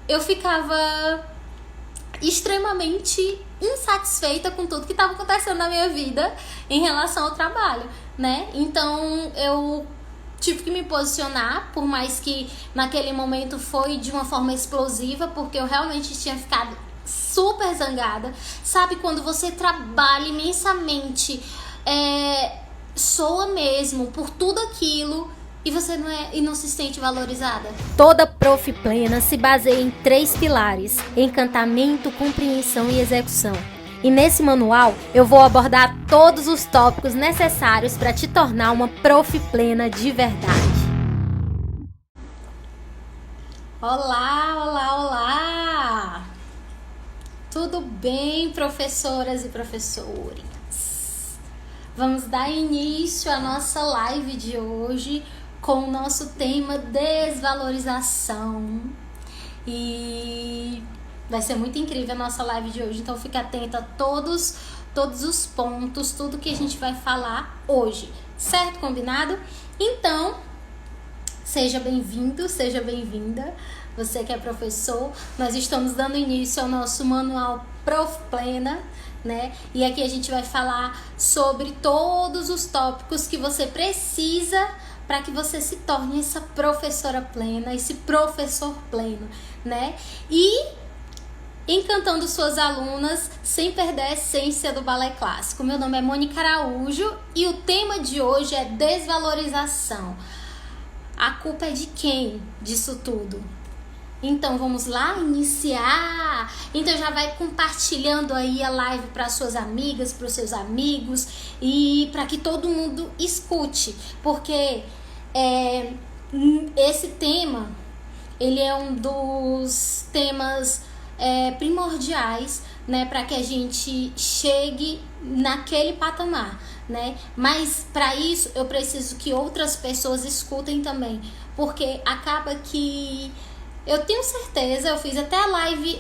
eu ficava extremamente insatisfeita com tudo que estava acontecendo na minha vida em relação ao trabalho, né? Então eu tive que me posicionar, por mais que naquele momento foi de uma forma explosiva, porque eu realmente tinha ficado super zangada. Sabe quando você trabalha imensamente, soa mesmo por tudo aquilo e você não se sente valorizada? Toda prof plena se baseia em 3 pilares: encantamento, compreensão e execução. E nesse manual eu vou abordar todos os tópicos necessários para te tornar uma prof plena de verdade. Olá, olá, olá! Tudo bem, professoras e professores? Vamos dar início à nossa live de hoje com o nosso tema desvalorização. E vai ser muito incrível a nossa live de hoje, então fica atenta a todos os pontos, tudo que a gente vai falar hoje, certo? Combinado? Então, seja bem-vindo, seja bem-vinda, você que é professor. Nós estamos dando início ao nosso manual Prof Plena, né? E aqui a gente vai falar sobre todos os tópicos que você precisa para que você se torne essa professora plena, esse professor pleno, né? E encantando suas alunas sem perder a essência do balé clássico. Meu nome é Mônica Araújo e o tema de hoje é desvalorização. A culpa é de quem disso tudo? Então vamos lá iniciar. Então já vai compartilhando aí a live para suas amigas, para os seus amigos e para que todo mundo escute, porque esse tema ele é um dos temas primordiais, né, para que a gente chegue naquele patamar, né? Mas para isso eu preciso que outras pessoas escutem também, porque acaba que eu tenho certeza, eu fiz até a live,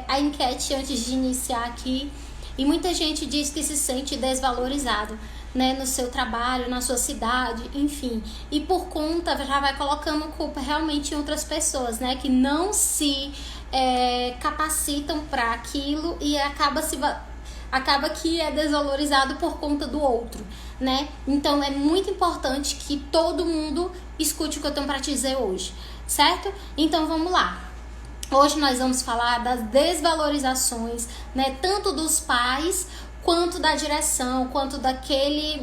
a enquete antes de iniciar aqui, e muita gente diz que se sente desvalorizado, né, no seu trabalho, na sua cidade, enfim. E por conta, já vai colocando culpa realmente em outras pessoas, né, que não se capacitam para aquilo e acaba que é desvalorizado por conta do outro, né? Então é muito importante que todo mundo escute o que eu tenho para te dizer hoje, certo? Então vamos lá. Hoje nós vamos falar das desvalorizações, né, tanto dos pais quanto da direção, quanto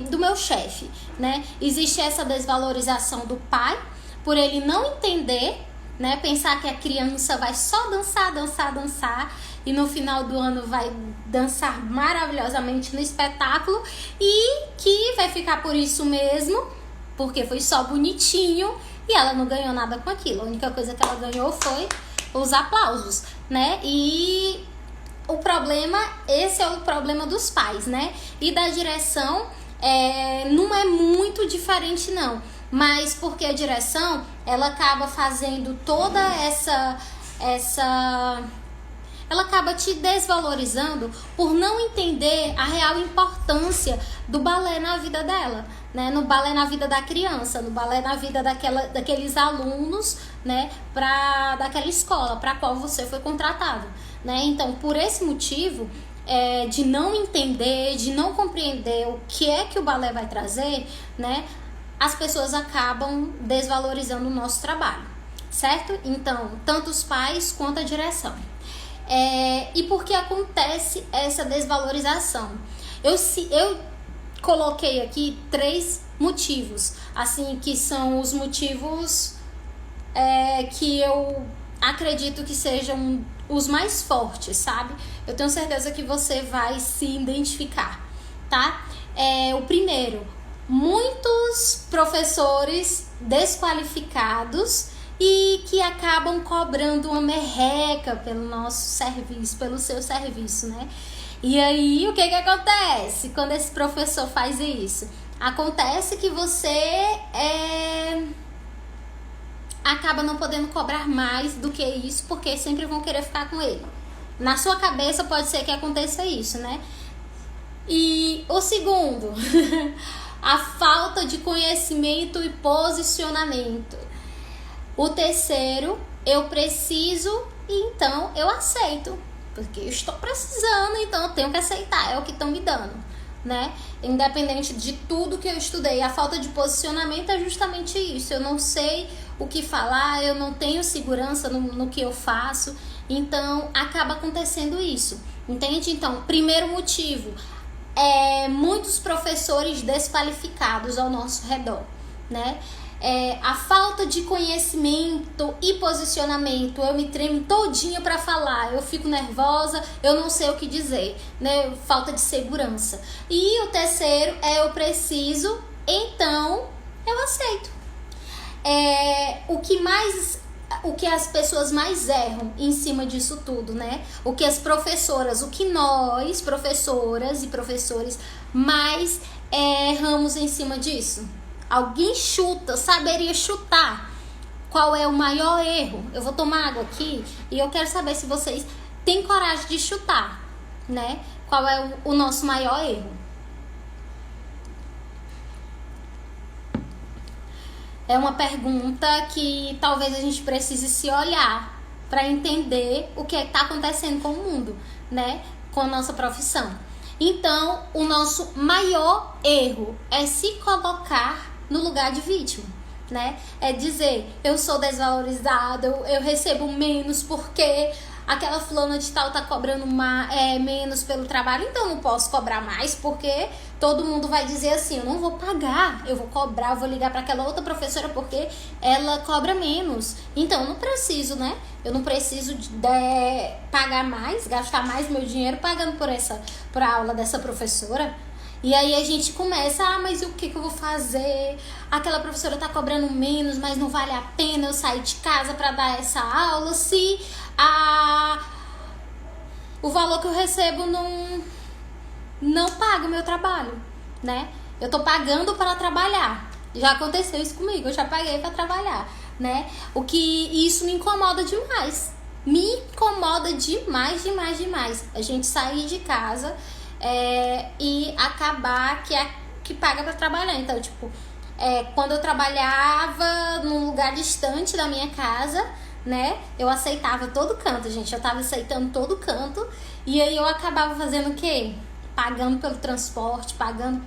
do meu chefe, né? Existe essa desvalorização do pai por ele não entender, né, pensar que a criança vai só dançar e no final do ano vai dançar maravilhosamente no espetáculo e que vai ficar por isso mesmo, porque foi só bonitinho e ela não ganhou nada com aquilo. A única coisa que ela ganhou foi os aplausos, né? E o problema, esse é o problema dos pais, né? E da direção, não é muito diferente não, mas porque a direção, ela acaba fazendo toda ela acaba te desvalorizando por não entender a real importância do balé na vida dela, né? No balé na vida da criança, no balé na vida daqueles alunos, né? Daquela escola para a qual você foi contratado, né? Então, por esse motivo, de não entender, de não compreender o que é que o balé vai trazer, né? As pessoas acabam desvalorizando o nosso trabalho, certo? Então, tanto os pais quanto a direção. E por que acontece essa desvalorização? Eu coloquei aqui 3 motivos, assim, que são os motivos que eu acredito que sejam os mais fortes, sabe? Eu tenho certeza que você vai se identificar, tá? O primeiro, muitos professores desqualificados e que acabam cobrando uma merreca pelo nosso serviço, pelo seu serviço, né? E aí, o que acontece quando esse professor faz isso? Acontece que você acaba não podendo cobrar mais do que isso, porque sempre vão querer ficar com ele. Na sua cabeça pode ser que aconteça isso, né? E o segundo, a falta de conhecimento e posicionamento. O terceiro, eu preciso e então eu aceito, porque eu estou precisando, então eu tenho que aceitar, é o que estão me dando, né? Independente de tudo que eu estudei, a falta de posicionamento é justamente isso. Eu não sei o que falar, eu não tenho segurança no que eu faço, então acaba acontecendo isso, entende? Então, primeiro motivo é muitos professores desqualificados ao nosso redor, né? A falta de conhecimento e posicionamento. Eu me tremo todinha para falar, eu fico nervosa, eu não sei o que dizer, né? Falta de segurança. E o terceiro é eu preciso, então eu aceito. O que as pessoas mais erram em cima disso tudo, né? O que as professoras, o que nós, professoras e professores, mais erramos em cima disso. Alguém saberia chutar qual é o maior erro? Eu vou tomar água aqui e eu quero saber se vocês têm coragem de chutar, né? Qual é o nosso maior erro? É uma pergunta que talvez a gente precise se olhar para entender o que está acontecendo com o mundo, né? Com a nossa profissão. Então, o nosso maior erro é se colocar no lugar de vítima, né? É dizer, eu sou desvalorizado, eu recebo menos porque aquela fulana de tal tá cobrando menos pelo trabalho, então eu não posso cobrar mais porque todo mundo vai dizer assim, eu não vou pagar, eu vou cobrar, eu vou ligar para aquela outra professora porque ela cobra menos. Então eu não preciso, né? Eu não preciso pagar mais, gastar mais meu dinheiro pagando por a aula dessa professora. E aí a gente começa, mas o que eu vou fazer? Aquela professora tá cobrando menos, mas não vale a pena eu sair de casa para dar essa aula se o valor que eu recebo não paga o meu trabalho, né? Eu tô pagando para trabalhar. Já aconteceu isso comigo, eu já paguei para trabalhar, né? Isso me incomoda demais. Me incomoda demais. A gente sair de casa e acabar que paga para trabalhar. Então, tipo, quando eu trabalhava num lugar distante da minha casa, né? Eu aceitava todo canto, gente. Eu tava aceitando todo canto. E aí eu acabava fazendo o quê? Pagando pelo transporte, pagando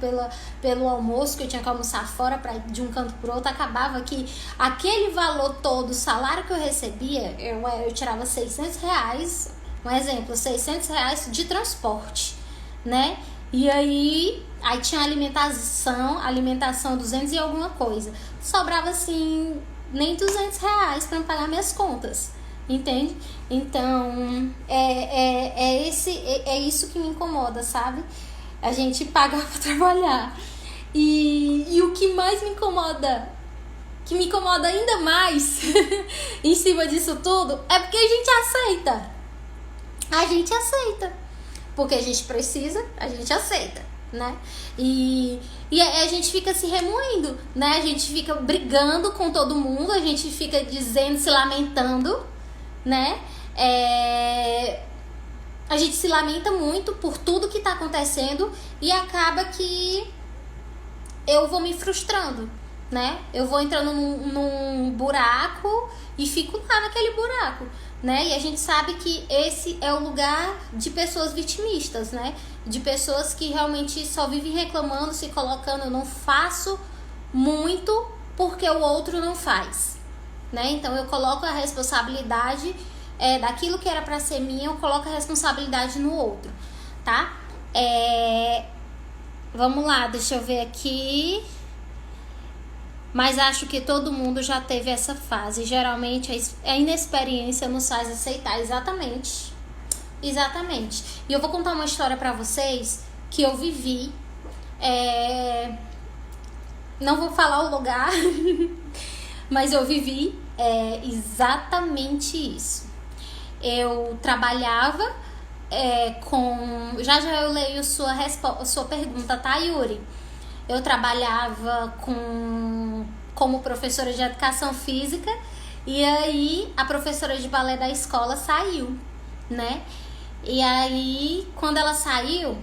pelo almoço, que eu tinha que almoçar fora de um canto pro outro. Acabava que aquele valor todo, o salário que eu recebia, eu tirava R$600, um exemplo, R$600 de transporte, né? E aí tinha alimentação 200 e alguma coisa. Sobrava assim, nem R$200 para pagar minhas contas, entende? Então, é isso que me incomoda, sabe? A gente paga para trabalhar. E o que mais me incomoda, que me incomoda ainda mais em cima disso tudo, é porque a gente aceita. A gente aceita. Porque a gente precisa, a gente aceita, né? E a gente fica se remoendo, né? A gente fica brigando com todo mundo, a gente fica dizendo, se lamentando, né? A gente se lamenta muito por tudo que tá acontecendo e acaba que eu vou me frustrando, né? Eu vou entrando num buraco e fico lá naquele buraco, né? E a gente sabe que esse é o lugar de pessoas vitimistas, né? De pessoas que realmente só vivem reclamando, se colocando, eu não faço muito porque o outro não faz, né? Então eu coloco a responsabilidade daquilo que era para ser minha, eu coloco a responsabilidade no outro, tá? Vamos lá, deixa eu ver aqui. Mas acho que todo mundo já teve essa fase. Geralmente a inexperiência nos faz aceitar. Exatamente. E eu vou contar uma história pra vocês que eu vivi. Não vou falar o lugar, mas eu vivi exatamente isso. Eu trabalhava com... Já eu leio sua pergunta, tá, Yuri? Eu trabalhava como professora de educação física e aí a professora de balé da escola saiu, né? E aí, quando ela saiu,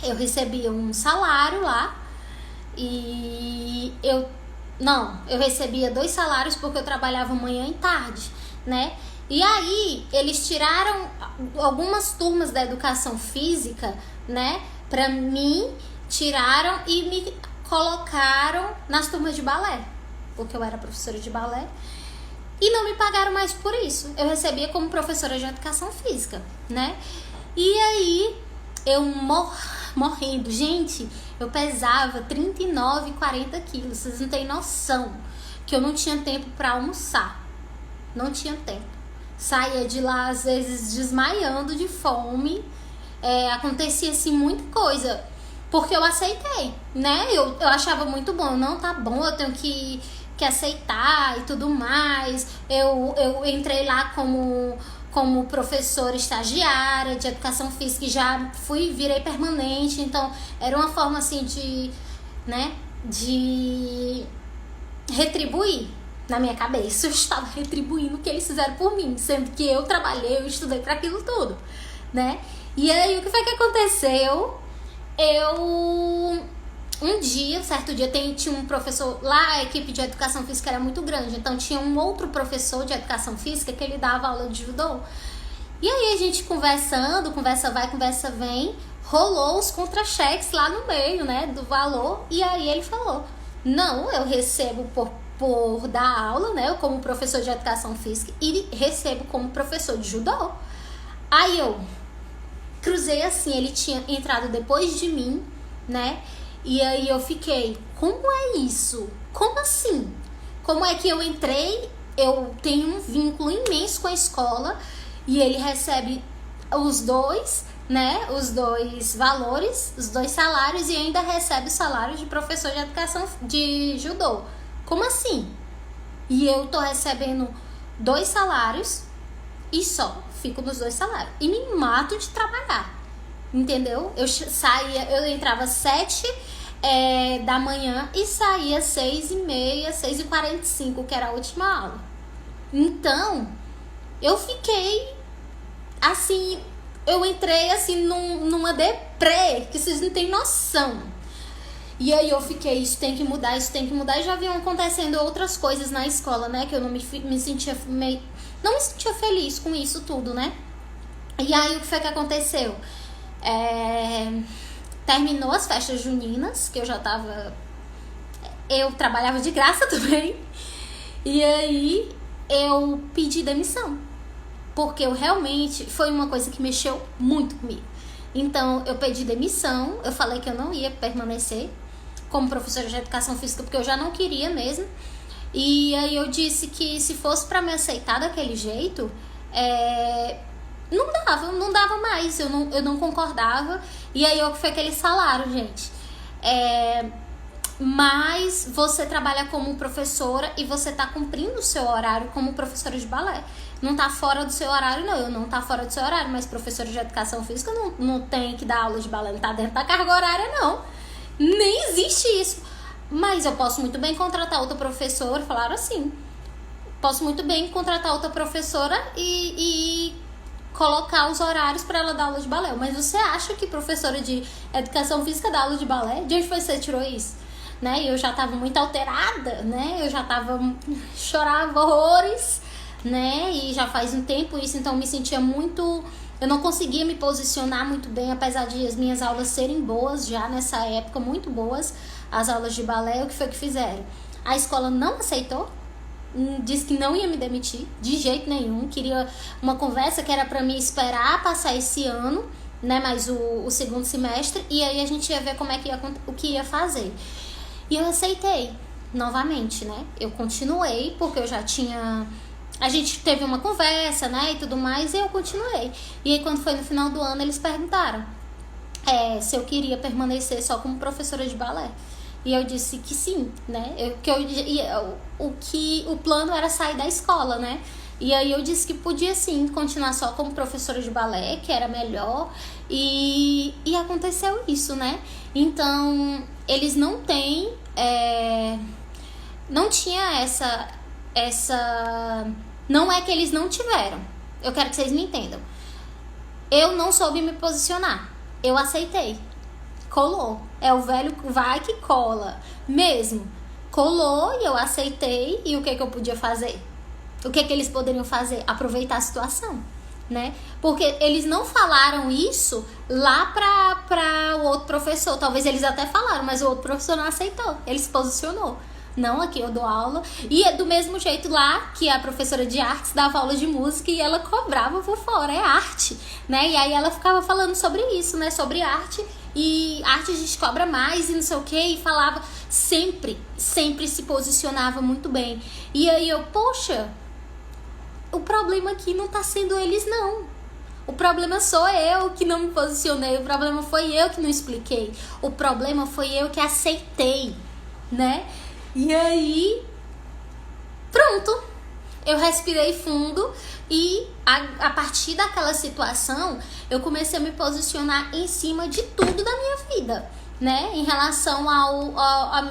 eu recebia um salário lá e eu recebia 2 salários porque eu trabalhava manhã e tarde, né? E aí, eles tiraram algumas turmas da educação física, né? Pra mim, tiraram e me colocaram nas turmas de balé, porque eu era professora de balé. E não me pagaram mais por isso. Eu recebia como professora de educação física, né? E aí, eu morrendo. Gente, eu pesava 39, 40 quilos. Vocês não têm noção que eu não tinha tempo pra almoçar. Não tinha tempo. Saía de lá, às vezes, desmaiando de fome. Acontecia, assim, muita coisa. Porque eu aceitei, né? Eu achava muito bom. Não, tá bom, eu tenho que aceitar e tudo mais. Eu entrei lá como professora estagiária de educação física e já virei permanente. Então, era uma forma, assim, de retribuir. Na minha cabeça, eu estava retribuindo o que eles fizeram por mim, sendo que eu trabalhei, eu estudei para aquilo tudo, né? E aí, o que foi que aconteceu? Um certo dia, tinha um professor, lá a equipe de educação física era muito grande, então tinha um outro professor de educação física que ele dava aula de judô. E aí, a gente conversando, conversa vai, conversa vem, rolou os contra-cheques lá no meio, né, do valor, e aí ele falou, não, eu recebo por dar aula, né, eu como professor de educação física e recebo como professor de judô. Aí eu cruzei assim, ele tinha entrado depois de mim, né, e aí eu fiquei, como é isso? Como assim? Como é que eu entrei, eu tenho um vínculo imenso com a escola e ele recebe os dois, né, os dois valores, os dois salários e ainda recebe o salário de professor de educação de judô. Como assim? E eu tô recebendo 2 salários e só fico nos 2 salários. E me mato de trabalhar. Entendeu? Eu entrava 7 da manhã e saía 6h30, 6h45, que era a última aula. Então, eu fiquei assim, eu entrei assim numa deprê, que vocês não têm noção. E aí eu fiquei, isso tem que mudar, e já vinham acontecendo outras coisas na escola, né, que eu não me sentia não me sentia feliz com isso tudo, né. E aí o que foi que aconteceu? Terminou as festas juninas, que eu trabalhava de graça também, e aí eu pedi demissão, porque eu realmente, foi uma coisa que mexeu muito comigo. Então eu pedi demissão, eu falei que eu não ia permanecer como professora de educação física, porque eu já não queria mesmo. E aí eu disse que se fosse pra me aceitar daquele jeito, não dava mais, eu não concordava. E aí foi aquele salário, gente. Mas você trabalha como professora e você tá cumprindo o seu horário como professora de balé. Não tá fora do seu horário, não. Eu não tá fora do seu horário, mas professora de educação física não tem que dar aula de balé, não tá dentro da carga horária, não. Nem existe isso. Mas eu posso muito bem contratar outra professora, falaram assim. Posso muito bem contratar outra professora e colocar os horários para ela dar aula de balé. Mas você acha que professora de educação física dá aula de balé? De onde você tirou isso? Né? Eu já tava muito alterada, né? Eu já chorava horrores, né? E já faz um tempo isso, então eu me sentia muito... Eu não conseguia me posicionar muito bem, apesar de as minhas aulas serem boas já nessa época, muito boas, as aulas de balé. O que foi que fizeram? A escola não aceitou, disse que não ia me demitir, de jeito nenhum. Queria uma conversa que era para mim esperar passar esse ano, né, mais o segundo semestre, e aí a gente ia ver o que ia fazer. E eu aceitei, novamente, né? Eu continuei, porque eu já tinha... A gente teve uma conversa, né, e tudo mais, e eu continuei. E aí, quando foi no final do ano, eles perguntaram se eu queria permanecer só como professora de balé. E eu disse que sim, né? O plano era sair da escola, né? E aí eu disse que podia sim continuar só como professora de balé, que era melhor. E aconteceu isso, né? Então, eles não têm... não tinha essa... Não é que eles não tiveram. Eu quero que vocês me entendam. Eu não soube me posicionar. Eu aceitei. Colou. É o velho vai que cola. Mesmo. Colou e eu aceitei. E o que eu podia fazer? O que eles poderiam fazer? Aproveitar a situação, né? Porque eles não falaram isso lá pra o outro professor. Talvez eles até falaram, mas o outro professor não aceitou. Ele se posicionou. Não, aqui eu dou aula. E é do mesmo jeito lá que a professora de artes dava aula de música e ela cobrava por fora, é arte, né? E aí ela ficava falando sobre isso, né? Sobre arte. E arte a gente cobra mais e não sei o que. E falava sempre se posicionava muito bem. E aí eu, poxa, o problema aqui não tá sendo eles, não. O problema sou eu que não me posicionei. O problema foi eu que não expliquei. O problema foi eu que aceitei, né? E aí, pronto. Eu respirei fundo e a partir daquela situação, eu comecei a me posicionar em cima de tudo da minha vida, né? Em relação ao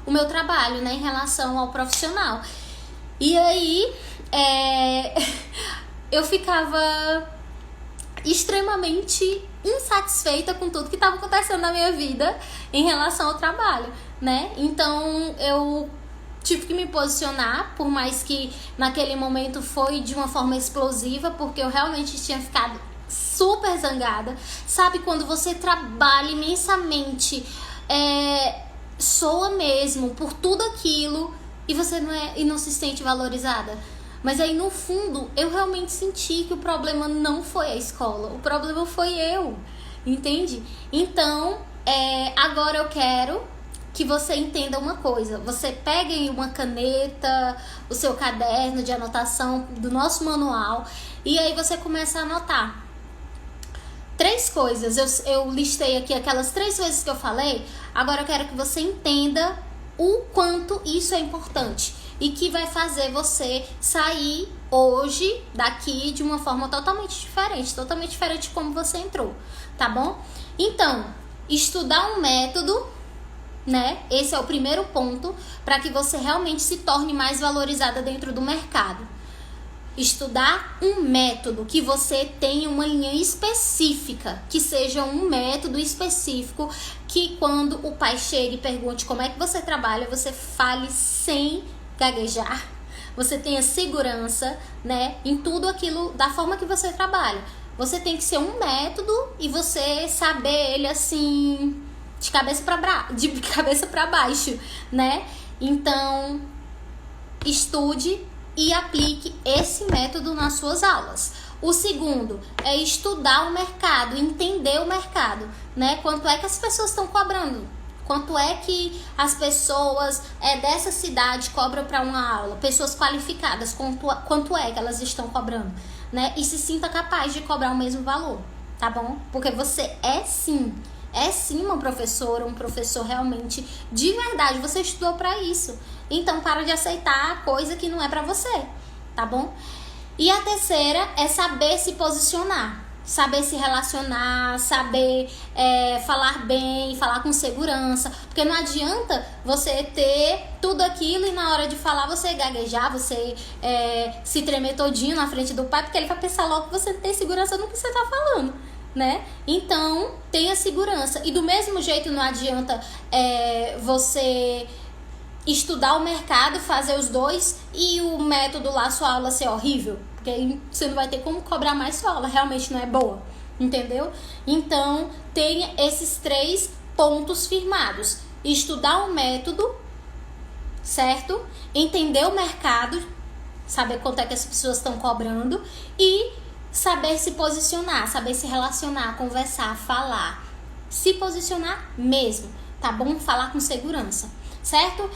meu trabalho, né? Em relação ao profissional. E aí, eu ficava extremamente insatisfeita com tudo que estava acontecendo na minha vida em relação ao trabalho, né? Então eu tive que me posicionar, por mais que naquele momento foi de uma forma explosiva, porque eu realmente tinha ficado super zangada. Sabe quando você trabalha imensamente, soa mesmo por tudo aquilo e você não se sente valorizada? Mas aí no fundo eu realmente senti que o problema não foi a escola, o problema foi eu, entende? Então agora eu quero que você entenda uma coisa. Você pegue uma caneta, o seu caderno de anotação do nosso manual e aí você começa a anotar 3 coisas. Eu listei aqui aquelas 3 coisas que eu falei. Agora eu quero que você entenda o quanto isso é importante e que vai fazer você sair hoje daqui de uma forma totalmente diferente de como você entrou, tá bom? Então, estudar um método, né? Esse é o primeiro ponto para que você realmente se torne mais valorizada dentro do mercado. Estudar um método, que você tenha uma linha específica, que seja um método específico, que quando o pai chega e pergunte como é que você trabalha, você fale sem gaguejar, você tenha segurança, né, em tudo aquilo, da forma que você trabalha. Você tem que ser um método e você saber ele assim de cabeça para baixo, né? Então, estude e aplique esse método nas suas aulas. O segundo é estudar o mercado, entender o mercado, né? Quanto é que as pessoas estão cobrando? Quanto é que as pessoas dessa cidade cobram para uma aula? Pessoas qualificadas, quanto é que elas estão cobrando, né? E se sinta capaz de cobrar o mesmo valor, tá bom? Porque você é sim uma professora, um professor realmente de verdade. Você estudou para isso. Então para de aceitar coisa que não é para você, tá bom? E a terceira é saber se posicionar, saber se relacionar, saber falar bem, falar com segurança. Porque não adianta você ter tudo aquilo e na hora de falar você gaguejar, você se tremer todinho na frente do pai, porque ele vai pensar logo que você não tem segurança no que você tá falando, né? Então, tenha segurança. E do mesmo jeito não adianta você estudar o mercado, fazer os dois e o método lá, sua aula ser horrível, porque aí você não vai ter como cobrar mais sua aula, realmente não é boa, entendeu? Então, tenha esses 3 pontos firmados: estudar o método, certo? Entender o mercado, saber quanto é que as pessoas estão cobrando e saber se posicionar, saber se relacionar, conversar, falar, se posicionar mesmo, tá bom? Falar com segurança, certo?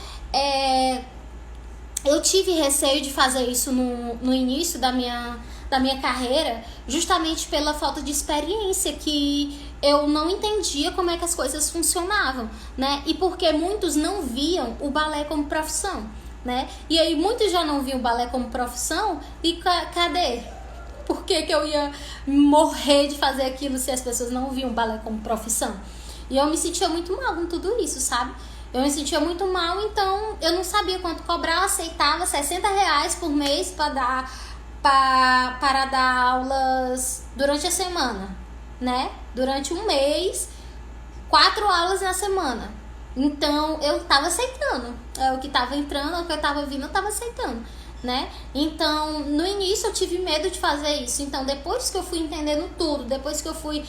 Eu tive receio de fazer isso no início da minha carreira, justamente pela falta de experiência, que eu não entendia como é que as coisas funcionavam, né? E porque muitos não viam o balé como profissão, né? E aí muitos já não viam o balé como profissão e cadê? Por que eu ia morrer de fazer aquilo se as pessoas não viam o balé como profissão? E eu me sentia muito mal com tudo isso, sabe? Eu me sentia muito mal, então eu não sabia quanto cobrar. Eu aceitava R$60 por mês para dar aulas durante a semana, né? Durante um mês, 4 aulas na semana. Então eu tava aceitando. O que tava entrando, o que eu tava vindo, eu tava aceitando, né? Então, no início eu tive medo de fazer isso. Então, depois que eu fui entendendo tudo, depois que eu fui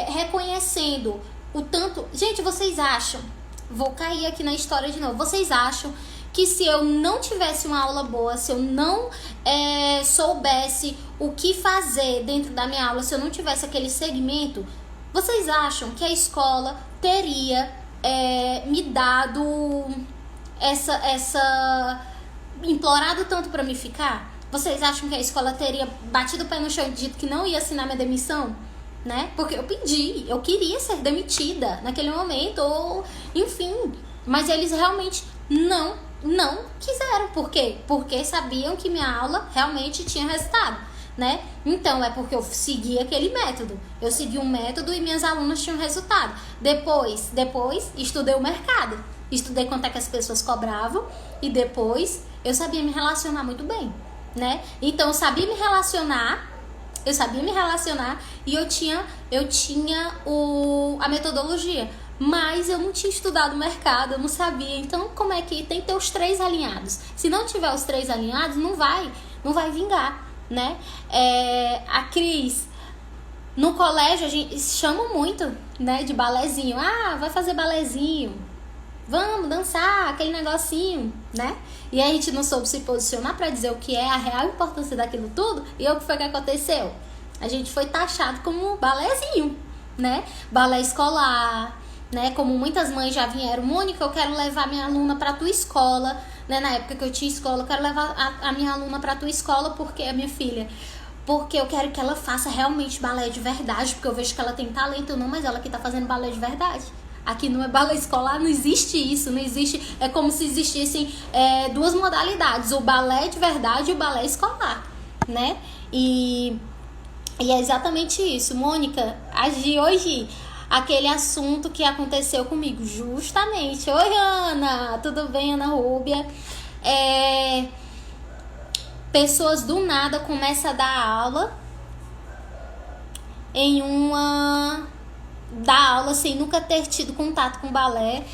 reconhecendo o tanto... Gente, vocês acham... Vou cair aqui na história de novo. Vocês acham que se eu não tivesse uma aula boa, se eu não soubesse o que fazer dentro da minha aula, se eu não tivesse aquele segmento, vocês acham que a escola teria me dado implorado tanto pra me ficar? Vocês acham que a escola teria batido o pé no chão e dito que não ia assinar minha demissão? Né? Porque eu queria ser demitida naquele momento, ou enfim, mas eles realmente não quiseram. Por quê? Porque sabiam que minha aula realmente tinha resultado, né? Então, é porque eu segui aquele método. Eu segui um método e minhas alunas tinham resultado. Depois, estudei o mercado. Estudei quanto é que as pessoas cobravam e depois eu sabia me relacionar muito bem, né? Então, eu sabia me relacionar e eu tinha a metodologia. Mas eu não tinha estudado o mercado, eu não sabia. Então, como é que tem que ter os 3 alinhados? Se não tiver os 3 alinhados, não vai vingar, né? A Cris, no colégio, a gente chama muito, né, de balezinho. Ah, vai fazer balezinho. Vamos dançar, aquele negocinho, né? E aí a gente não soube se posicionar pra dizer o que é a real importância daquilo tudo. E o que foi que aconteceu? A gente foi taxado como balézinho, né? Balé escolar, né? Como muitas mães já vieram, Mônica, eu quero levar minha aluna pra tua escola, né? Na época que eu tinha escola, eu quero levar a minha aluna pra tua escola, porque a minha filha, porque eu quero que ela faça realmente balé de verdade, porque eu vejo que ela tem talento, não, mas ela que tá fazendo balé de verdade. Aqui não é balé escolar, não existe isso, não existe, é como se existissem 2 modalidades, o balé de verdade e o balé escolar, né? E é exatamente isso, Mônica, hoje, aquele assunto que aconteceu comigo, justamente. Oi, Ana, tudo bem, Ana Rúbia? Pessoas do nada começam a dar aula dar aula sem nunca ter tido contato com balé.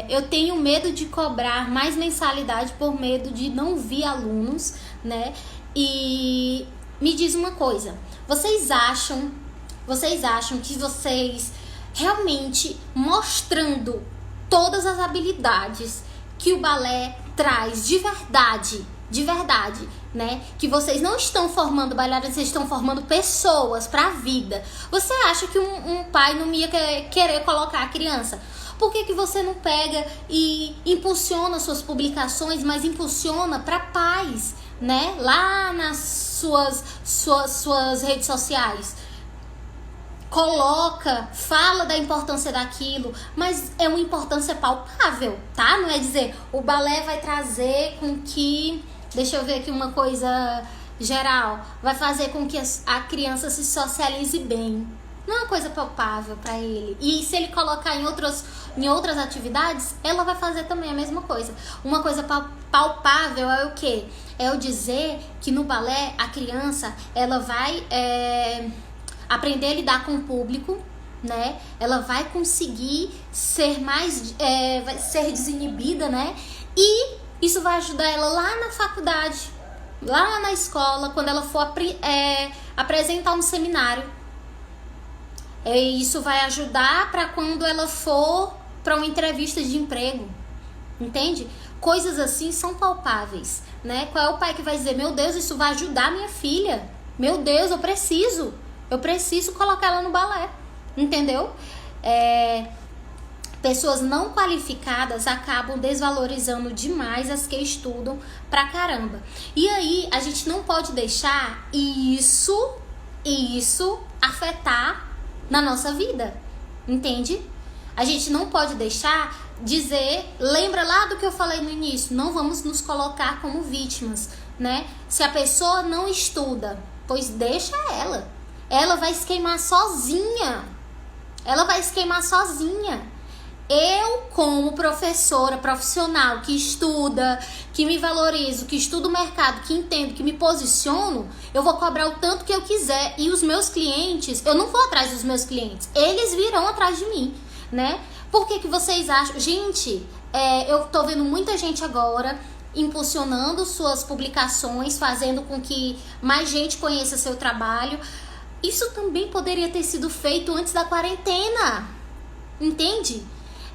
Eu tenho medo de cobrar mais mensalidade por medo de não vir alunos, né? E me diz uma coisa, vocês acham que vocês realmente mostrando todas as habilidades que o balé traz de verdade, né? Que vocês não estão formando bailarinas, vocês estão formando pessoas pra vida. Você acha que um pai não ia querer colocar a criança? Por que você não pega e impulsiona suas publicações, mas impulsiona para pais, né? Lá nas suas redes sociais. Coloca, fala da importância daquilo, mas é uma importância palpável, tá? Não é dizer, o balé vai trazer com que... Deixa eu ver aqui uma coisa geral. Vai fazer com que a criança se socialize bem. Não é uma coisa palpável para ele. E se ele colocar em outras atividades, ela vai fazer também a mesma coisa. Uma coisa palpável é o quê? É eu dizer que no balé a criança ela vai aprender a lidar com o público, né? Ela vai conseguir ser mais vai ser desinibida, né? E isso vai ajudar ela lá na faculdade, lá na escola, quando ela for apresentar um seminário. Isso vai ajudar para quando ela for para uma entrevista de emprego, entende? Coisas assim são palpáveis, né? Qual é o pai que vai dizer, meu Deus, isso vai ajudar minha filha? Meu Deus, eu preciso colocar ela no balé, entendeu? Pessoas não qualificadas acabam desvalorizando demais as que estudam pra caramba. E aí, a gente não pode deixar isso afetar na nossa vida, entende? A gente não pode deixar lembra lá do que eu falei no início, não vamos nos colocar como vítimas, né? Se a pessoa não estuda, pois deixa ela vai se queimar sozinha. Eu, como professora profissional que estuda, que me valorizo, que estudo o mercado, que entendo, que me posiciono, eu vou cobrar o tanto que eu quiser. E os meus clientes, eu não vou atrás dos meus clientes, eles virão atrás de mim, né? Por que vocês acham? Gente, eu tô vendo muita gente agora impulsionando suas publicações, fazendo com que mais gente conheça seu trabalho. Isso também poderia ter sido feito antes da quarentena, entende?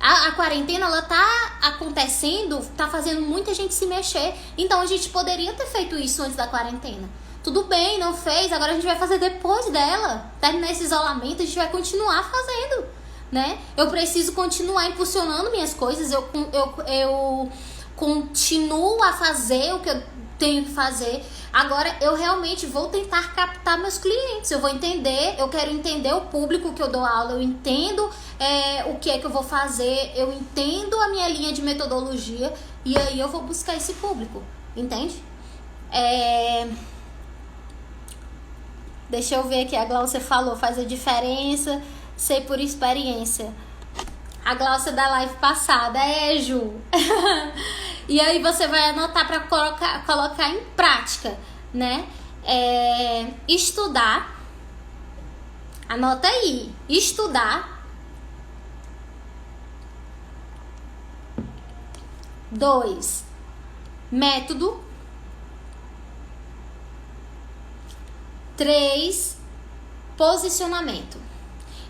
A quarentena, ela tá acontecendo, tá fazendo muita gente se mexer. Então a gente poderia ter feito isso antes da quarentena. Tudo bem, não fez, agora a gente vai fazer depois dela. Terminar esse isolamento, a gente vai continuar fazendo, né? Eu preciso continuar impulsionando minhas coisas, eu continuo a fazer o que eu tenho que fazer. Agora eu realmente vou tentar captar meus clientes. Eu vou entender, eu quero entender o público que eu dou aula, eu entendo o que é que eu vou fazer, eu entendo a minha linha de metodologia e aí eu vou buscar esse público, entende? Deixa eu ver aqui, a Glaucia falou, faz a diferença, sei por experiência. A Glaucia da live passada, Ju. E aí você vai anotar para colocar em prática, né? Estudar. Anota aí. Estudar. 2. Método. 3. Posicionamento.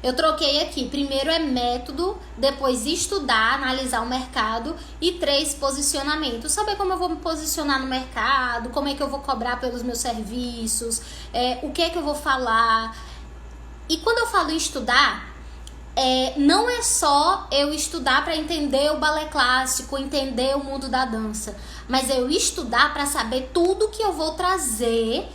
Eu troquei aqui. Primeiro é método, depois estudar, analisar o mercado e 3, posicionamento. Saber como eu vou me posicionar no mercado, como é que eu vou cobrar pelos meus serviços, o que é que eu vou falar. E quando eu falo em estudar, não é só eu estudar para entender o balé clássico, entender o mundo da dança, mas eu estudar para saber tudo que eu vou trazer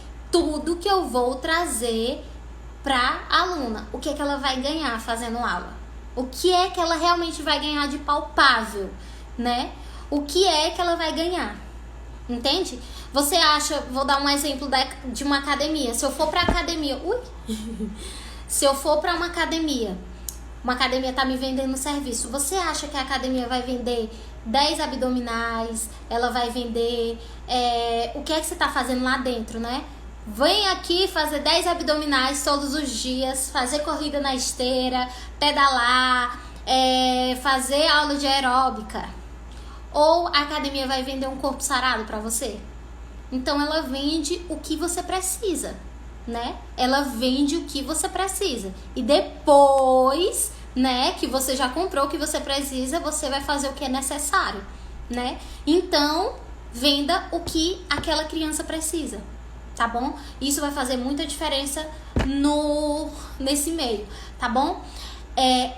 para a aluna. O que é que ela vai ganhar fazendo aula? O que é que ela realmente vai ganhar de palpável, né? O que é que ela vai ganhar? Entende? Você acha, vou dar um exemplo de uma academia. Se eu for para academia, se eu for para uma academia tá me vendendo serviço. Você acha que a academia vai vender 10 abdominais? Ela vai vender o que é que você tá fazendo lá dentro, né? Vem aqui fazer 10 abdominais todos os dias, fazer corrida na esteira, pedalar, fazer aula de aeróbica. Ou a academia vai vender um corpo sarado para você? Então ela vende o que você precisa, né? Ela vende o que você precisa. E depois, né, que você já comprou o que você precisa, você vai fazer o que é necessário, né? Então, venda o que aquela criança precisa. Tá bom? Isso vai fazer muita diferença nesse meio, tá bom?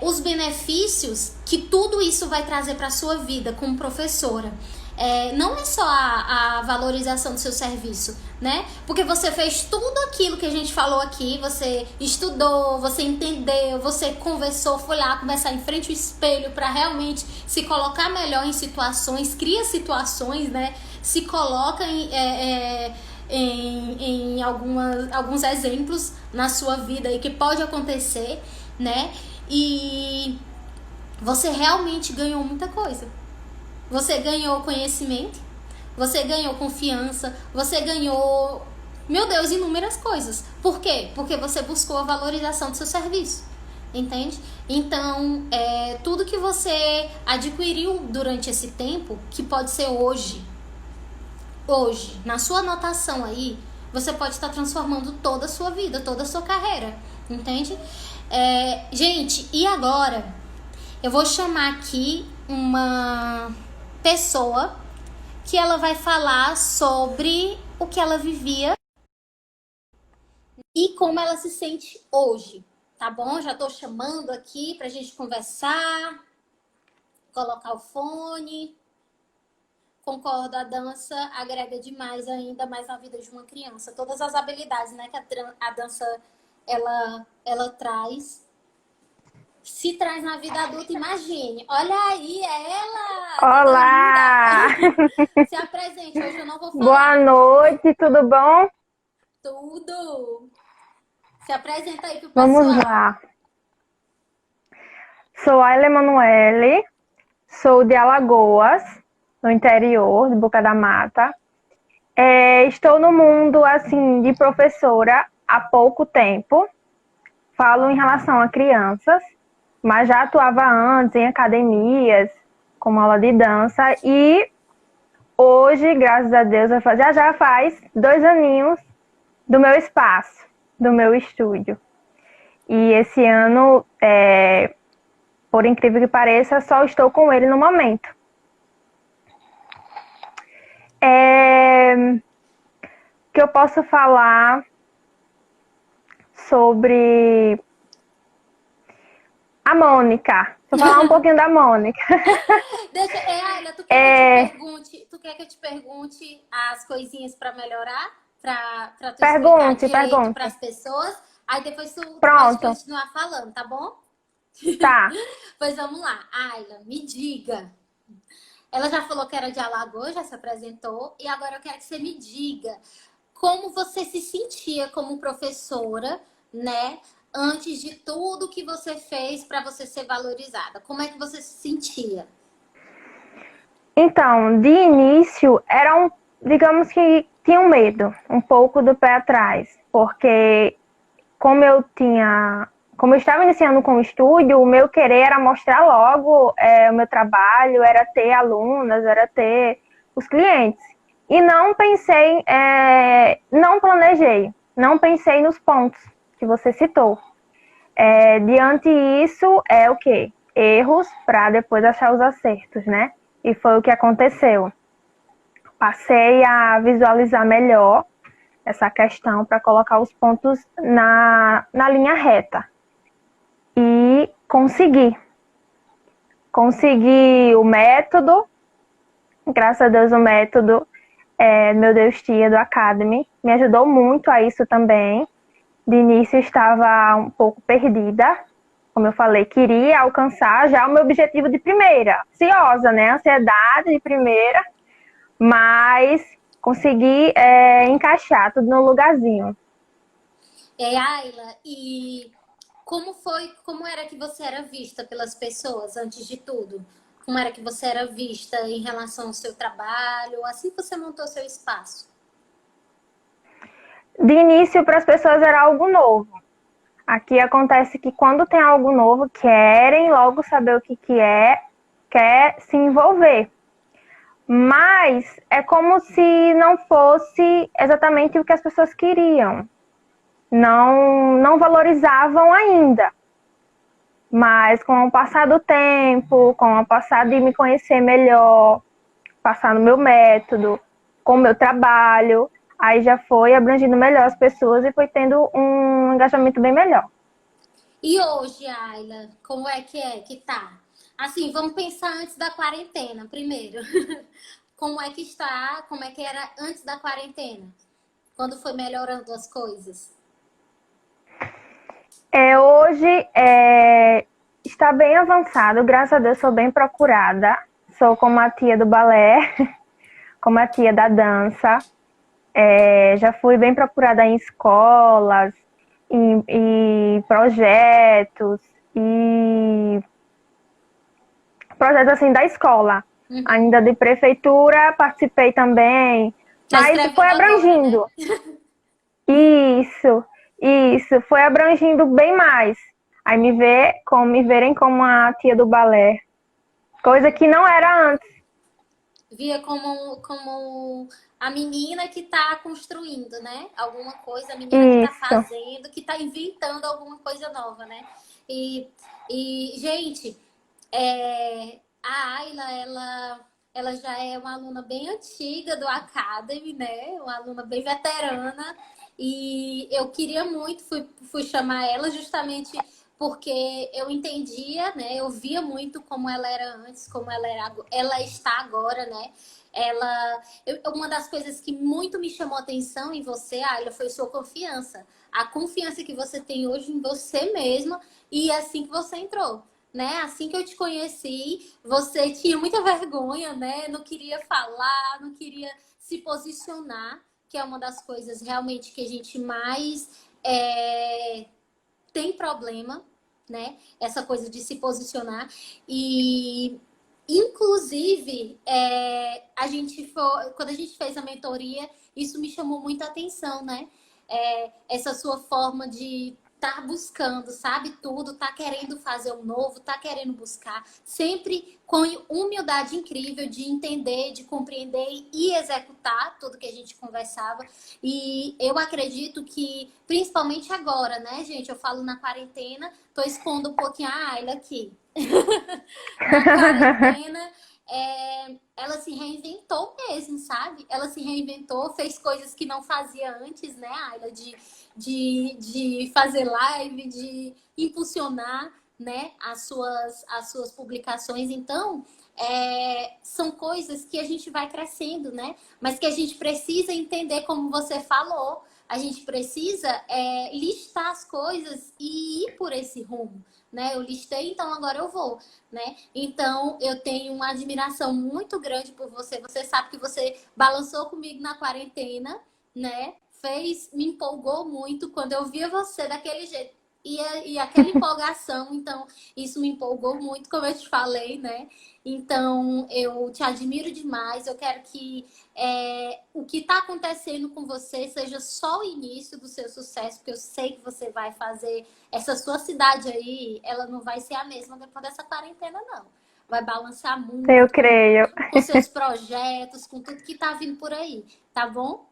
Os benefícios que tudo isso vai trazer para sua vida como professora. Não é só a valorização do seu serviço, né? Porque você fez tudo aquilo que a gente falou aqui, você estudou, você entendeu, você conversou, foi lá conversar em frente ao espelho para realmente se colocar melhor em situações, cria situações, né? Se coloca em alguns exemplos na sua vida aí que pode acontecer, né? E você realmente ganhou muita coisa. Você ganhou conhecimento, você ganhou confiança, você ganhou, meu Deus, inúmeras coisas. Por quê? Porque você buscou a valorização do seu serviço, entende? Então, tudo que você adquiriu durante esse tempo, que pode ser hoje, na sua anotação aí, você pode estar transformando toda a sua vida, toda a sua carreira, entende? Gente, e agora eu vou chamar aqui uma pessoa que ela vai falar sobre o que ela vivia e como ela se sente hoje, tá bom? Já tô chamando aqui pra gente conversar, colocar o fone. Concordo, a dança agrega demais, ainda mais na vida de uma criança. Todas as habilidades, né, que a dança ela traz. Se traz na vida adulta, imagine. Olha aí, ela! Olá! Se apresente, hoje eu não vou falar. Boa noite, tudo bom? Tudo! Se apresenta aí pro pessoal. Vamos lá. Sou a Emanuele, sou de Alagoas, no interior de Boca da Mata. Estou no mundo assim de professora há pouco tempo. Falo em relação a crianças, mas já atuava antes em academias, como aula de dança, e hoje, graças a Deus, já faz 2 aninhos do meu espaço, do meu estúdio. E esse ano, por incrível que pareça, só estou com ele no momento. Que eu posso falar sobre a Mônica. Vou falar um pouquinho da Mônica. Deixa, Ayla, tu quer que eu te pergunte as coisinhas para melhorar? Para tu explicar Pergunte, direito para pergunte. as pessoas? Aí depois tu pode Pronto, continuar falando, tá bom? tá. Pois vamos lá. Ayla, me diga. Ela já falou que era de Alagoas, já se apresentou. E agora eu quero que você me diga como você se sentia como professora, né? Antes de tudo que você fez para você ser valorizada. Como é que você se sentia? Então, de início, digamos que tinha um medo, um pouco do pé atrás, porque como eu estava iniciando com o estúdio, o meu querer era mostrar logo o meu trabalho, era ter alunas, era ter os clientes. E não pensei, não planejei, não pensei nos pontos que você citou. Diante disso, é o quê? Erros para depois achar os acertos, né? E foi o que aconteceu. Passei a visualizar melhor essa questão para colocar os pontos na linha reta. E consegui. Consegui o método, graças a Deus o método meu Deus Tia do Academy me ajudou muito a isso também. De início estava um pouco perdida, como eu falei, queria alcançar já o meu objetivo de primeira, ansiosa, né? Ansiedade de primeira, mas consegui encaixar tudo no lugarzinho. Ayla, e como era que você era vista pelas pessoas antes de tudo? Como era que você era vista em relação ao seu trabalho, assim que você montou seu espaço? De início, para as pessoas era algo novo. Aqui acontece que quando tem algo novo, querem logo saber o que é, quer se envolver. Mas é como se não fosse exatamente o que as pessoas queriam. Não valorizavam ainda. Mas com o passar do tempo, com o passar de me conhecer melhor, passar no meu método, com o meu trabalho, aí já foi abrangindo melhor as pessoas e foi tendo um engajamento bem melhor. E hoje, Ayla, como é que tá? Assim, vamos pensar antes da quarentena primeiro. Como é que está? Como é que era antes da quarentena? Quando foi melhorando as coisas? Hoje está bem avançado, graças a Deus sou bem procurada. Sou como a tia do balé, como a tia da dança. Já fui bem procurada em escolas, em projetos, e projetos assim da escola. Ainda de prefeitura, participei também, Tá mas foi escrevendo abrangindo. agora, né? Isso, foi abrangindo bem mais. Aí me verem como a tia do balé, coisa que não era antes. Via como a menina que tá construindo, né? Alguma coisa, a menina que tá Isso. fazendo, que tá inventando alguma coisa nova, né? Gente, a Ayla, ela já é uma aluna bem antiga do Academy, né? Uma aluna bem veterana. E eu queria muito, fui chamar ela justamente porque eu entendia, né? Eu via muito como ela era antes, como ela está agora, né? Uma das coisas que muito me chamou a atenção em você, Ayla, foi sua confiança. A confiança que você tem hoje em você mesma e assim que você entrou. Né? Assim que eu te conheci, você tinha muita vergonha, né? Não queria falar, não queria se posicionar, que é uma das coisas realmente que a gente mais tem problema, né? Essa coisa de se posicionar. E, inclusive, quando a gente fez a mentoria, isso me chamou muita atenção, né? Essa sua forma tá buscando, sabe tudo, tá querendo fazer um novo, tá querendo buscar, sempre com humildade incrível de entender, de compreender e executar tudo que a gente conversava. E eu acredito que, principalmente agora, né, gente? Eu falo na quarentena, tô expondo um pouquinho a Ayla aqui. Na quarentena, ela se reinventou mesmo, sabe? Ela se reinventou, fez coisas que não fazia antes, né, Ayla? De fazer live, de impulsionar, né, as suas publicações. Então, são coisas que a gente vai crescendo, né? Mas que a gente precisa entender, como você falou, a gente precisa listar as coisas e ir por esse rumo, né? Eu listei, então agora eu vou, né? Então, eu tenho uma admiração muito grande por você. Você sabe que você balançou comigo na quarentena, né? Me empolgou muito quando eu via você daquele jeito. E aquela empolgação, então, isso me empolgou muito, como eu te falei, né? Então, eu te admiro demais. Eu quero que o que está acontecendo com você seja só o início do seu sucesso, porque eu sei que você vai fazer essa sua cidade aí, ela não vai ser a mesma depois dessa quarentena, não. Vai balançar muito Eu creio. com seus projetos, com tudo que tá vindo por aí, tá bom?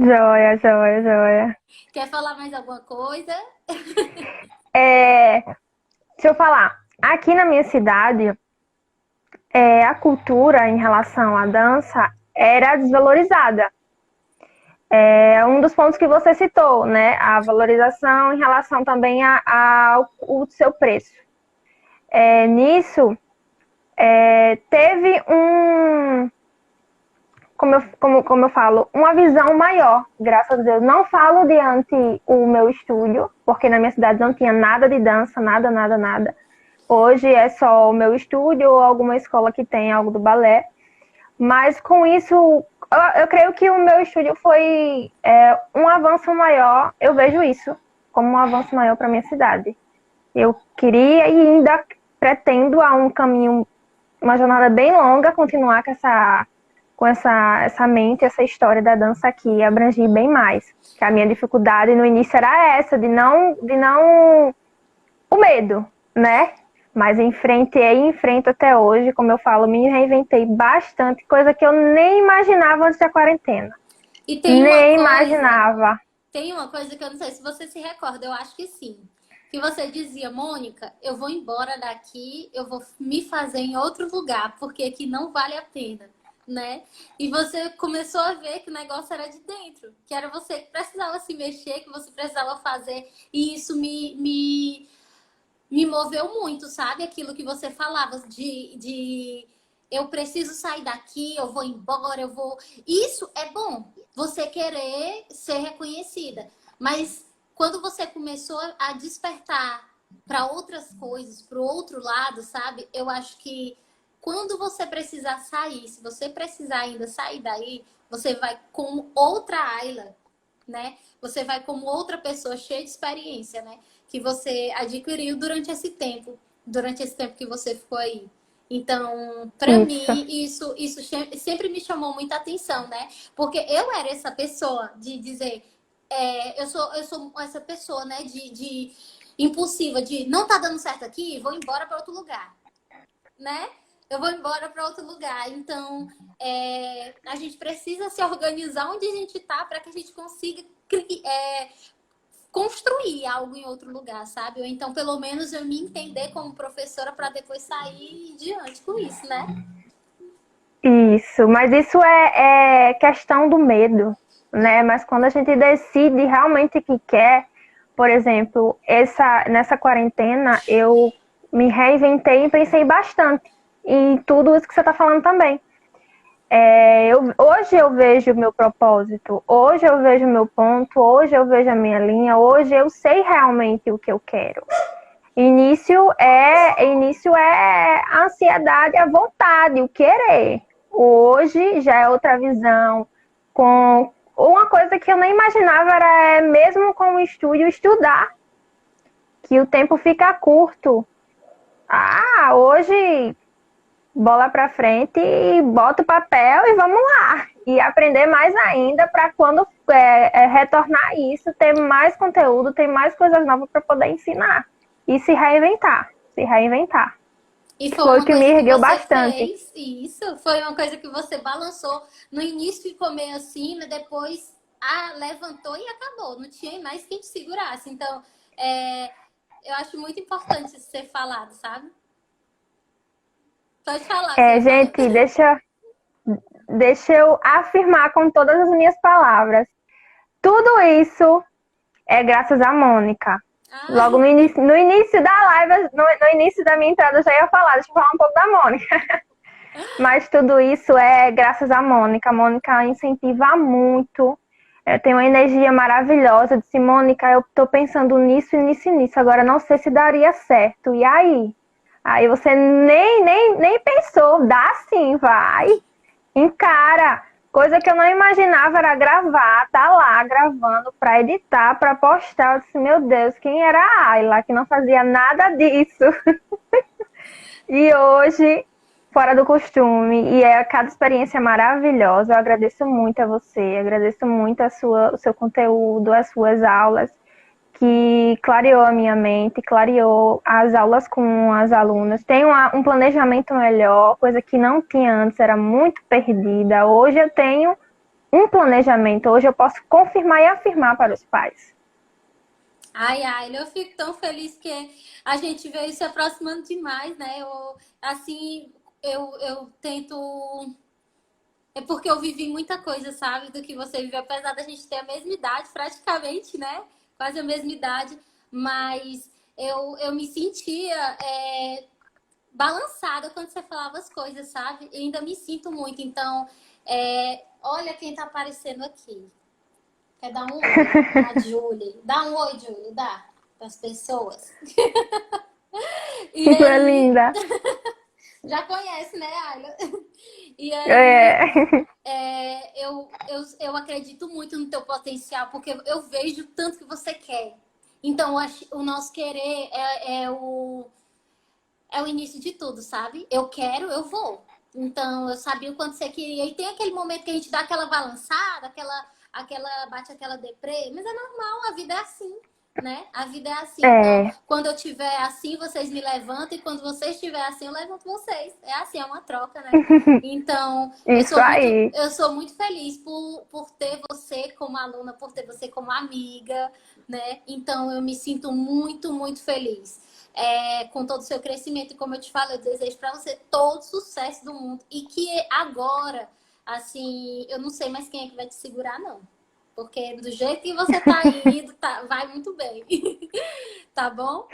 Joia, joia, joia. Quer falar mais alguma coisa? Deixa eu falar. Aqui na minha cidade, a cultura em relação à dança era desvalorizada. É um dos pontos que você citou, né? A valorização em relação também ao seu preço. Nisso, teve como eu falo, uma visão maior, graças a Deus. Não falo diante o meu estúdio, porque na minha cidade não tinha nada de dança, nada, nada, nada. Hoje é só o meu estúdio ou alguma escola que tem algo do balé. Mas com isso, eu creio que o meu estúdio foi um avanço maior. Eu vejo isso como um avanço maior para minha cidade. Eu queria e ainda pretendo a um caminho, uma jornada bem longa, continuar com essa mente, essa história da dança aqui, abrangir bem mais. Que a minha dificuldade no início era essa, de não o medo, né? Mas enfrentei e enfrento até hoje, como eu falo, me reinventei bastante, coisa que eu nem imaginava antes da quarentena. E tem nem imaginava. Tem uma coisa que eu não sei se você se recorda, eu acho que sim. Que você dizia, Mônica, eu vou embora daqui, eu vou me fazer em outro lugar, porque aqui não vale a pena, né? E você começou a ver que o negócio era de dentro, que era você que precisava se mexer, que você precisava fazer, e isso me moveu muito, sabe? Aquilo que você falava de eu preciso sair daqui, eu vou embora, eu vou... Isso é bom, você querer ser reconhecida. Mas quando você começou a despertar para outras coisas, para o outro lado, sabe? Eu acho que quando você precisar sair, se você precisar ainda sair daí, você vai como outra Ayla, né? Você vai como outra pessoa cheia de experiência, né? Que você adquiriu durante esse tempo que você ficou aí. Então, para mim, isso sempre me chamou muita atenção, né? Porque eu era essa pessoa de dizer, eu sou essa pessoa, né? De impulsiva, de não tá dando certo aqui, vou embora para outro lugar, né? Eu vou embora para outro lugar. Então, a gente precisa se organizar onde a gente tá para que a gente consiga construir algo em outro lugar, sabe? Ou então, pelo menos, eu me entender como professora para depois sair diante com isso, né? Isso, mas isso é questão do medo, né? Mas quando a gente decide realmente que quer, por exemplo, nessa quarentena, eu me reinventei e pensei bastante em tudo isso que você está falando também. Hoje eu vejo o meu propósito, hoje eu vejo o meu ponto, hoje eu vejo a minha linha, hoje eu sei realmente o que eu quero. Início é a ansiedade, a vontade, o querer. Hoje já é outra visão. Com uma coisa que eu nem imaginava era mesmo com o estúdio estudar, que o tempo fica curto. Hoje bola pra frente, bota o papel e vamos lá. e aprender mais ainda para quando retornar isso, ter mais conteúdo, ter mais coisas novas para poder ensinar e se reinventar, se reinventar. E foi Foi o uma que me coisa que ergueu você bastante. fez, isso, foi uma coisa que você balançou. No início ficou meio assim, mas depois levantou e acabou. Não tinha mais quem te segurasse. Então, eu acho muito importante isso ser falado, sabe? Pode falar, você Gente, falou. deixa eu afirmar com todas as minhas palavras. Tudo isso é graças a Mônica. Logo Ah, no início da live, no início da minha entrada, eu já ia falar, deixa eu falar um pouco da Mônica. Mas tudo isso é graças à Mônica. A Mônica incentiva muito. Tem uma energia maravilhosa. Eu disse, Mônica, eu tô pensando nisso, nisso e nisso. Agora não sei se daria certo. E aí? Aí você nem pensou. Dá sim, vai. Encara. Coisa que eu não imaginava era gravar, tá lá gravando pra editar, pra postar. Eu disse, meu Deus, quem era a Ayla que não fazia nada disso? E hoje, fora do costume, e cada experiência maravilhosa. Eu agradeço muito a você, agradeço muito o seu conteúdo, as suas aulas, que clareou a minha mente, clareou as aulas com as alunas. Tem um planejamento melhor, coisa que não tinha antes, era muito perdida. Hoje eu tenho um planejamento, hoje eu posso confirmar e afirmar para os pais. ai, eu fico tão feliz que a gente veio se aproximando demais, né? Eu tento. É porque eu vivi muita coisa, sabe? Do que você viveu, apesar da gente ter a mesma idade, praticamente, né? Quase a mesma idade. Mas eu me sentia balançada quando você falava as coisas, sabe? E ainda me sinto muito. Então, olha quem tá aparecendo aqui. Quer dar um oi? A Julie. Dá um oi, Julie, dá. Para as pessoas. E É aí, linda. já conhece, né, Ayla? E aí, É. eu acredito muito no teu potencial, porque eu vejo tanto que você quer. Então, o nosso querer é o início de tudo, sabe? Eu quero, eu vou. Então, eu sabia o quanto você queria. E tem aquele momento que a gente dá aquela balançada, bate aquela deprê, mas é normal, a vida é assim, né? A vida é assim. Então, É, quando eu tiver assim, vocês me levantam, e quando vocês estiverem assim, eu levanto vocês. É assim, é uma troca, né? Então, isso aí. eu sou muito feliz por ter você como aluna, por ter você como amiga, né? Então, eu me sinto muito, muito feliz. Com todo o seu crescimento, e como eu te falo, eu desejo para você todo o sucesso do mundo, e que agora, assim, eu não sei mais quem é que vai te segurar, não, porque do jeito que você tá indo, vai muito bem. Tá bom?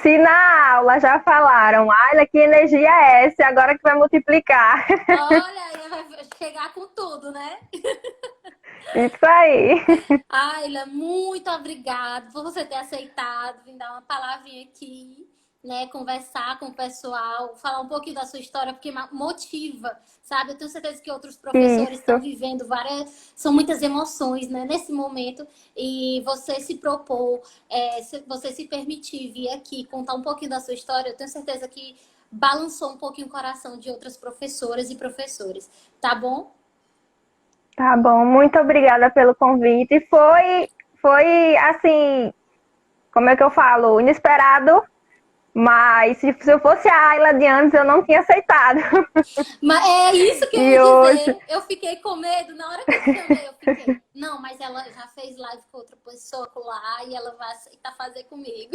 Se na aula já falaram, olha que energia é essa, agora que vai multiplicar. Olha, aí vai chegar com tudo, né? Isso aí. Ayla, muito obrigada por você ter aceitado vir dar uma palavrinha aqui, né? Conversar com o pessoal, falar um pouquinho da sua história, porque motiva, sabe? Eu tenho certeza que outros professores estão Isso. vivendo são muitas emoções, né? Nesse momento, e você se propor, você se permitir vir aqui contar um pouquinho da sua história, eu tenho certeza que balançou um pouquinho o coração de outras professoras e professores, tá bom? Tá bom, muito obrigada pelo convite. Foi assim, como é que eu falo? Inesperado, mas se eu fosse a Ayla de antes, eu não tinha aceitado. Mas é isso que eu E ia hoje, dizer. Eu fiquei com medo. Na hora que eu te chamei, eu fiquei. Não, mas ela já fez live com outra pessoa lá e ela vai aceitar fazer comigo.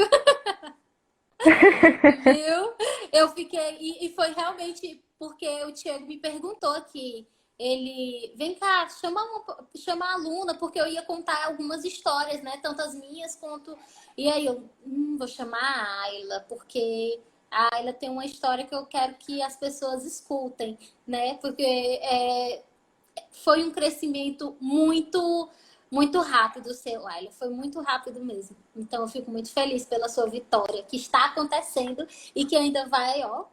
Viu? Eu fiquei. E foi realmente porque o Thiago me perguntou aqui. Ele, vem cá, chama a aluna, porque eu ia contar algumas histórias, né? Tanto as minhas quanto. E aí eu vou chamar a Ayla, porque a Ayla tem uma história que eu quero que as pessoas escutem, né? Porque foi um crescimento muito, muito rápido, seu Ayla. Foi muito rápido mesmo. Então eu fico muito feliz pela sua vitória, que está acontecendo e que ainda vai, ó,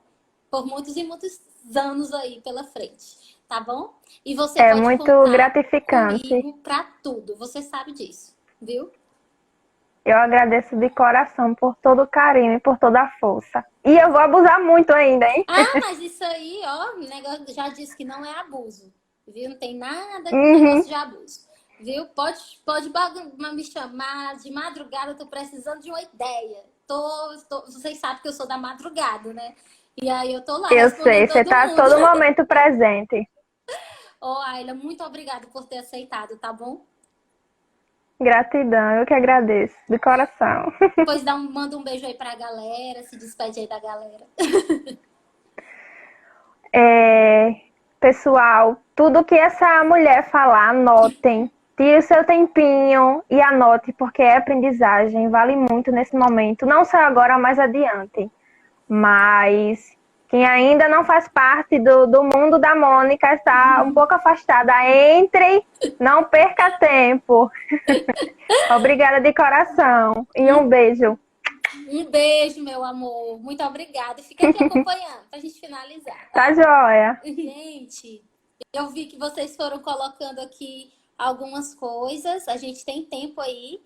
por muitos e muitos anos aí pela frente. Tá bom? E você é pode muito contar gratificante. comigo pra tudo. Você sabe disso, viu? Eu agradeço de coração por todo o carinho e por toda a força. E eu vou abusar muito ainda, hein? Ah, mas isso aí, ó, o negócio já disse que não é abuso. viu? Não tem nada com Uhum. negócio de abuso, viu? Pode me chamar de madrugada, eu tô precisando de uma ideia. Vocês sabem que eu sou da madrugada, né? E aí eu tô lá Eu respondendo sei, você todo está a mundo. todo momento presente. Ô, Ayla, muito obrigada por ter aceitado, tá bom? Gratidão, eu que agradeço, de coração. Pois manda um beijo aí pra galera, se despede aí da galera. É, pessoal, tudo que essa mulher falar, anotem. Tire o seu tempinho e anote, porque é aprendizagem, vale muito nesse momento, não só agora, mais adiante. Mas quem ainda não faz parte do mundo da Mônica está um pouco afastada. Entre, não perca tempo. Obrigada de coração e um beijo. Um beijo, meu amor. Muito obrigada. Fica aqui acompanhando pra gente finalizar, Tá tá? joia? Gente, eu vi que vocês foram colocando aqui algumas coisas. A gente tem tempo aí.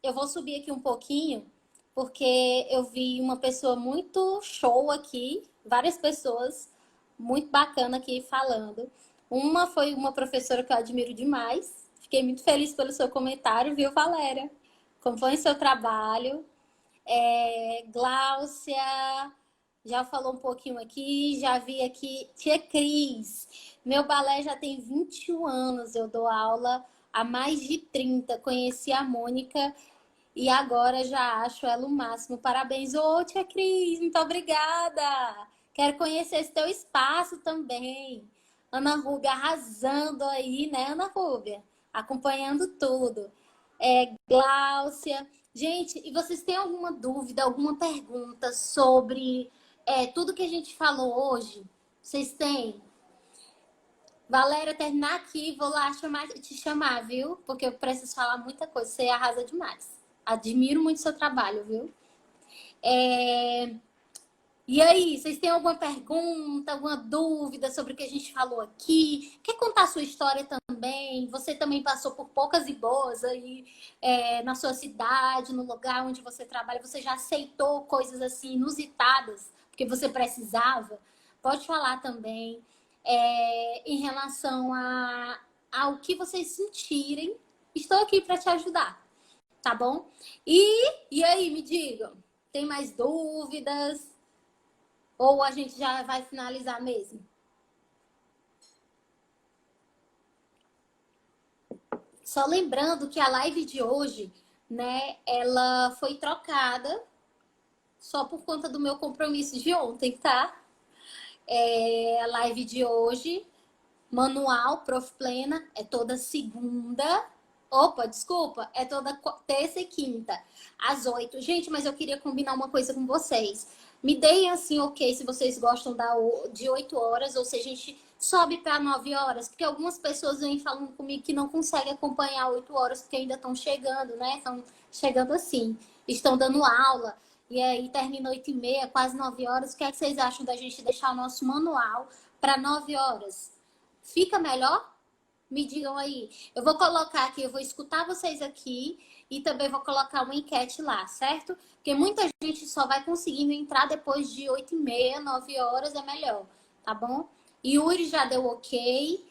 Eu vou subir aqui um pouquinho, porque eu vi uma pessoa muito show aqui, várias pessoas muito bacana aqui falando. Uma foi uma professora que eu admiro demais. Fiquei muito feliz pelo seu comentário, viu, Valéria? Acompanhe seu trabalho. Gláucia já falou um pouquinho aqui, já vi aqui. Tia Cris, meu balé já tem 21 anos, eu dou aula há mais de 30. Conheci a Mônica e agora já acho ela o máximo. Parabéns, ô tia Cris, muito obrigada. Quero conhecer esse teu espaço também. Ana Rúbia arrasando aí, né, Ana Rúbia? Acompanhando tudo. Gláucia. Gente, e vocês têm alguma dúvida, alguma pergunta sobre tudo que a gente falou hoje? Vocês têm? Valéria, terminar aqui, vou lá te chamar, viu? Porque eu preciso falar muita coisa. Você arrasa demais. Admiro muito seu trabalho, viu? E aí, vocês têm alguma pergunta, alguma dúvida sobre o que a gente falou aqui? Quer contar a sua história também? Você também passou por poucas e boas aí na sua cidade, no lugar onde você trabalha. Você já aceitou coisas assim inusitadas, porque você precisava? Pode falar também em relação ao que vocês sentirem. Estou aqui para te ajudar, tá bom? E aí, me digam, tem mais dúvidas? Ou a gente já vai finalizar mesmo? Só lembrando que a live de hoje, né, ela foi trocada só por conta do meu compromisso de ontem, tá? A live de hoje, manual Prof Plena, é toda segunda. Opa, desculpa, é toda terça e quinta, às 8. Gente, mas eu queria combinar uma coisa com vocês. Me deem assim, ok, se vocês gostam de 8 horas, ou se a gente sobe para 9 horas, porque algumas pessoas vêm falando comigo que não conseguem acompanhar 8 horas, porque ainda estão chegando, né? Estão chegando assim, estão dando aula, e aí termina 8h30, quase 9 horas. O que é que vocês acham da gente deixar o nosso manual para 9 horas? Fica melhor? Me digam aí. Eu vou colocar aqui, eu vou escutar vocês aqui e também vou colocar uma enquete lá, certo? Porque muita gente só vai conseguindo entrar depois de 8h30, 9 horas, é melhor, tá bom? Yuri já deu ok.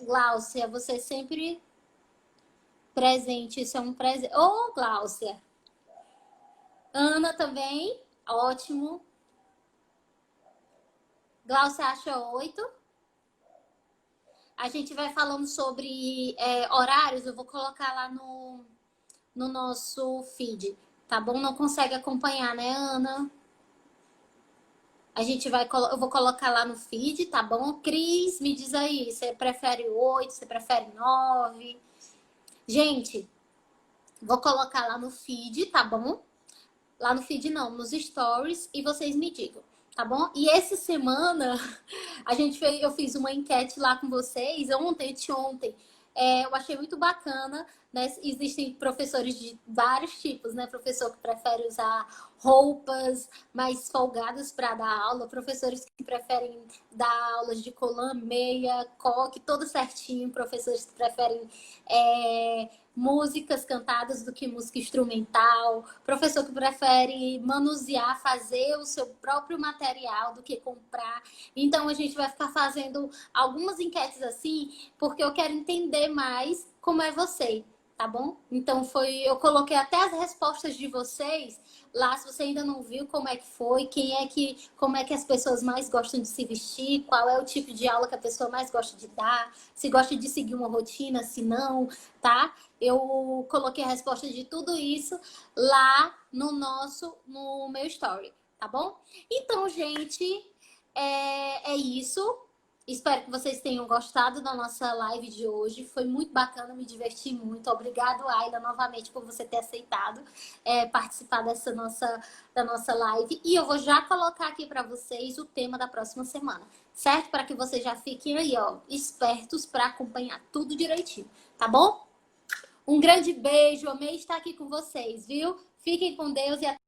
Gláucia, você sempre presente, isso é um presente. Ô, Gláucia! Ana também, ótimo. Gláucia acha 8. A gente vai falando sobre horários, eu vou colocar lá no nosso feed, tá bom? Não consegue acompanhar, né, Ana? Eu vou colocar lá no feed, tá bom? Cris, me diz aí, você prefere 8, você prefere 9? Gente, vou colocar lá no feed, tá bom? Lá no feed não, nos stories, e vocês me digam, tá bom? E essa semana eu fiz uma enquete lá com vocês, anteontem. Eu achei muito bacana, né? Existem professores de vários tipos, né? Professor que prefere usar roupas mais folgadas para dar aula, professores que preferem dar aulas de colã, meia, coque, todo certinho, professores que preferem músicas cantadas do que música instrumental, professor que prefere manusear, fazer o seu próprio material do que comprar. Então a gente vai ficar fazendo algumas enquetes assim, porque eu quero entender mais como é você, tá bom? Então eu coloquei até as respostas de vocês lá, se você ainda não viu como é que foi, como é que as pessoas mais gostam de se vestir, qual é o tipo de aula que a pessoa mais gosta de dar, se gosta de seguir uma rotina, se não, tá? Eu coloquei a resposta de tudo isso lá no meu story, tá bom? Então, gente, é isso. Espero que vocês tenham gostado da nossa live de hoje. Foi muito bacana, me diverti muito. Obrigado, Ayla, novamente por você ter aceitado participar da nossa live. E eu vou já colocar aqui para vocês o tema da próxima semana, certo? Para que vocês já fiquem aí, ó, espertos para acompanhar tudo direitinho, tá bom? Um grande beijo, amei estar aqui com vocês, viu? Fiquem com Deus e até